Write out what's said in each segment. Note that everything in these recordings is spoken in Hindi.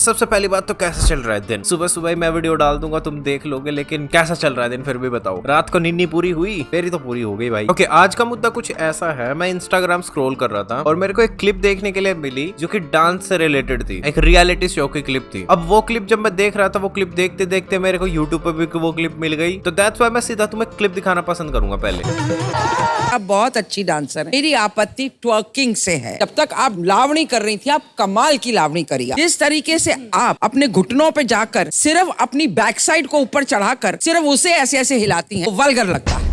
सबसे पहली बात तो कैसा चल रहा है दिन। सुबह सुबह मैं वीडियो डाल दूंगा, तुम देख लोगे, लेकिन कैसा चल रहा है दिन फिर भी बताओ। रात को नींद पूरी हुई? मेरी तो पूरी हो गई भाई। ओके, आज का मुद्दा कुछ ऐसा है। मैं इंस्टाग्राम स्क्रॉल कर रहा था और मेरे को एक क्लिप देखने के लिए मिली जो कि डांस से रिलेटेड थी। एक रियलिटी शो की क्लिप थी। अब वो क्लिप जब मैं देख रहा था, वो क्लिप देखते देखते मेरे को यूट्यूब पे भी वो क्लिप मिल गई, तो दैट्स व्हाई मैं सीधा तुम्हें क्लिप दिखाना पसंद करूंगा। पहले आप बहुत अच्छी डांसर हैं। मेरी आपत्ति ट्वर्किंग से है। जब तक आप लावणी कर रही थी, आप कमाल की लावणी करिए। जिस तरीके से आप अपने घुटनों पे जाकर सिर्फ अपनी बैक साइड को ऊपर चढ़ाकर सिर्फ उसे ऐसे ऐसे हिलाती हैं, वो वल्गर लगता है।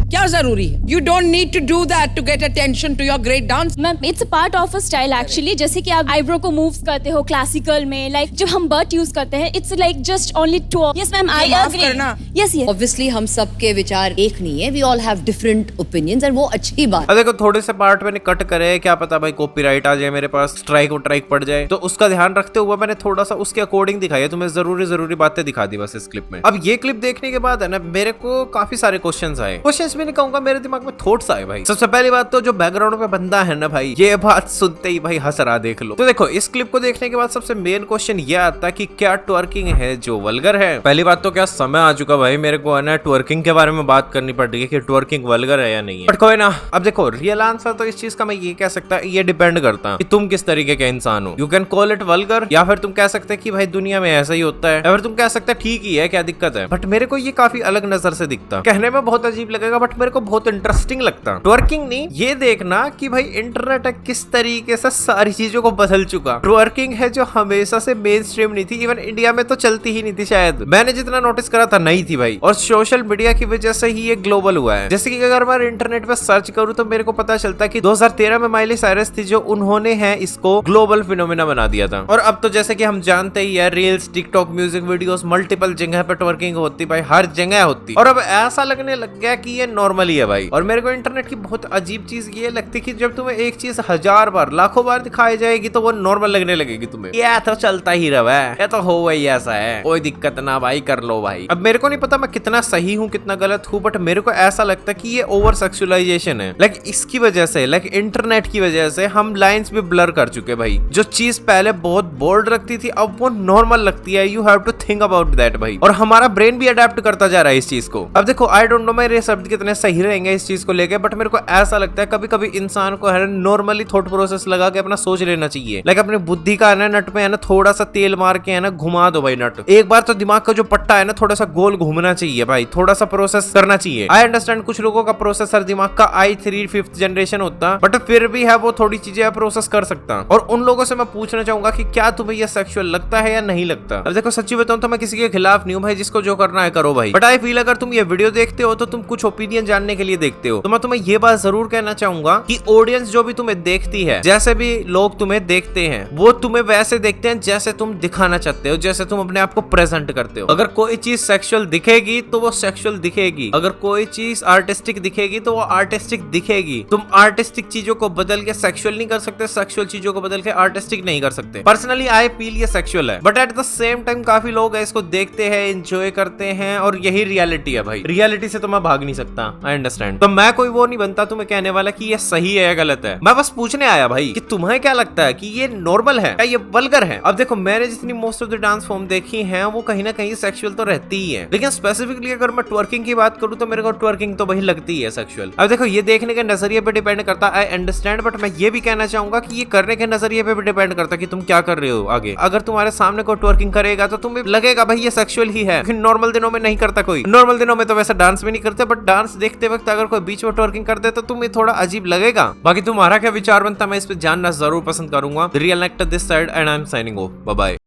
क्या जरूरी है? You don't need to do that to get attention to your great dance. Ma'am, it's a part of a style actually. जैसे कि आप आईब्रो को मूव्स करते हो क्लासिकल में, लाइक जब हम बट यूज करते हैं, it's like just only two. Yes ma'am, I agree. Yes yes. Obviously हम सबके विचार एक नहीं है. We all have different opinions और वो अच्छी बात. देखो, थोड़े से पार्ट मैंने कट करे, क्या पता भाई कॉपीराइट आ जाए, मेरे पास स्ट्राइक पड़ जाए, तो उसका ध्यान रखते हुए मैंने थोड़ा सा उसके अकॉर्डिंग दिखाई है। तुम्हें जरूरी बातें दिखा दी बस इस क्लिप में। अब ये क्लिप देखने के बाद है ना, मेरे को काफी सारे क्वेश्चंस आए। क्वेश्चंस भी नहीं कहूंगा, मेरे दिमाग में थॉट्स आए भाई। सबसे पहली बात तो जो बैकग्राउंड में बंदा है ना भाई, ये बात सुनते ही भाई हंस रहा, देख लो। तो देखो, इस क्लिप को देखने के बाद सबसे मेन क्वेश्चन ये आता कि क्या ट्वर्किंग है जो वल्गर है। पहली बात तो क्या समय आ चुका भाई, मेरे को है ना ट्वर्किंग के बारे में बात करनी पड़ रही है कि ट्वर्किंग वल्गर है या नहीं है। बट कोई ना, अब देखो रियल आंसर तो इस चीज का मैं ये कह सकता, ये डिपेंड करता है कि तुम किस तरीके के इंसान हो। You can call it vulgar, या फिर तुम कह सकते हैं कि भाई दुनिया में ऐसा ही होता है, या फिर तुम कह सकते हैं ठीक ही है, क्या दिक्कत है। बट मेरे को ये काफी अलग नजर से दिखता। कहने में बहुत अजीब लगेगा बट मेरे को बहुत इंटरेस्टिंग लगता। ट्वर्किंग नहीं, ये देखना कि भाई इंटरनेट किस तरीके से सारी चीजों को बदल चुका। ट्वर्किंग है जो हमेशा से मेन स्ट्रीम नहीं थी, इवन इंडिया में तो चलती ही नहीं थी शायद। मैंने जितना नोटिस करा था नहीं थी भाई, और सोशल मीडिया की वजह से ही ये ग्लोबल हुआ है। जैसे कि अगर मैं इंटरनेट पे सर्च करूं तो मेरे को पता चलता है कि 2013 में माइली साइरस थी जो उन्होंने है इसको ग्लोबल फिनोमेना बना दिया था। और अब तो जैसे कि हम जानते ही है, reels, TikTok, music videos, multiple जगह पे ट्वर्किंग होती भाई, हर जगह होती। और अब ऐसा लगने लग गया कि ये नॉर्मल ही है भाई। और मेरे को इंटरनेट की बहुत अजीब चीज ये लगती कि जब तुम्हें एक चीज 1000 बार, लाखों बार दिखाई जाएगी तो वो नॉर्मल लगने लगेगी तुम्हें। ये तो चलता ही रहा है, ये तो हो वही ऐसा है, कोई दिक्कत ना भाई, कर लो भाई। अब मेरे को नहीं पता मैं कितना सही हूँ कितना गलत हूँ, बट मेरे को ऐसा लगता है कि ये ओवर सेक्सुअलाइजेशन है। लाइक इसकी वजह से, लाइक इंटरनेट की वजह से हम लाइंस भी ब्लर कर चुके भाई। जो चीज पहले बहुत बोल्ड लगती थी अब वो नॉर्मल लगती है। You have to think about that भाई। और हमारा ब्रेन भी अडेप्ट करता जा रहा है इस चीज को। अब देखो, आई डोंट नो मेरे शब्द कितने सही रहेंगे इस चीज को लेके, बट मेरे को ऐसा लगता है कभी कभी इंसान को है नॉर्मली थॉट प्रोसेस लगा के अपना सोच लेना चाहिए। लाइक अपनी बुद्धि का है ना, नट में है ना थोड़ा सा तेल मार के है ना घुमा दो भाई नट। एक बार तो दिमाग का जो पट्टा है ना थोड़ा सा गोल घूमना चाहिए भाई, थोड़ा सा प्रोसेस करना चाहिए। आई अंडरस्टैंड कुछ लोगों का प्रोसेसर दिमाग का i3 5th जनरेशन होता, बट फिर भी है वो थोड़ी चीजें प्रोसेस कर सकता। और उन लोगों से मैं पूछना चाहूंगा कि क्या तुम्हें यह सेक्सुअल लगता है या नहीं लगता। अब देखो, सच्ची बताऊं तो मैं किसी के खिलाफ नहीं हूं भाई, जिसको जो करना है करो भाई। बट आई फील अगर तुम ये वीडियो देखते हो तो तुम कुछ ओपिनियन जानने के लिए देखते हो, तो मैं तुम्हें ये बात जरूर कहना चाहूंगा कि ऑडियंस जो भी तुम्हें देखती है, जैसे भी लोग तुम्हें देखते हैं, वो तुम्हें वैसे देखते हैं जैसे तुम दिखाना चाहते हो, जैसे तुम अपने आप को प्रेजेंट करते हो। अगर कोई चीज सेक्सुअल दिखेगी तो वो सेक्सुअल दिखेगी, अगर कोई चीज आर्टिस्टिक दिखेगी तो वो आर्टिस्टिक दिखेगी। तुम आर्टिस्टिक चीजों को बदल के सेक्सुअल नहीं कर सकते, सेक्सुअल चीजों को बदल के आर्टिस्टिक नहीं कर सकते। पर्सनली आई फील ये सेक्सुअल है, but at the same time काफी लोग इसको देखते हैं, एंजॉय करते हैं, और यही रियलिटी है भाई। रियलिटी से तो मैं भाग नहीं सकता, आई अंडरस्टैंड। तो मैं कोई वो नहीं बनता तुम्हें कहने वाला कि ये सही है या गलत है। मैं बस पूछने आया भाई कि तुम्हें क्या लगता है कि ये नॉर्मल है, क्या ये वल्गर है। अब देखो, मैंने जितनी most of the dance form देखी है वो कहीं ना कहीं सेक्सुअल तो रहती ही है, लेकिन स्पेसिफिकली अगर मैं ट्वर्किंग की बात करूं तो मेरे को ट्वर्किंग तो वही लगती है सेक्सुअल। अब देखो, ये देखने के नजरिए पे डिपेंड करता, आई अंडरस्टैंड, बट मैं ये भी कहना चाहूंगा कि ये करने के नजरिए पे भी डिपेंड करता कि तुम क्या कर रहे हो आगे। अगर तुम्हारे सामने कोई ट्वर्किंग करेगा तो तुम्हें लगेगा भाई ये सेक्सुअल ही है, लेकिन नॉर्मल दिनों में नहीं करता कोई। नॉर्मल दिनों में तो वैसे डांस भी नहीं करते, बट डांस देखते वक्त अगर कोई बीच में ट्वर्किंग कर दे तो तुम्हें थोड़ा अजीब लगेगा। बाकी तुम्हारा क्या विचार बनता है मैं इस पे जानना जरूर पसंद करूंगा। Real actor this side and I am signing off, bye bye.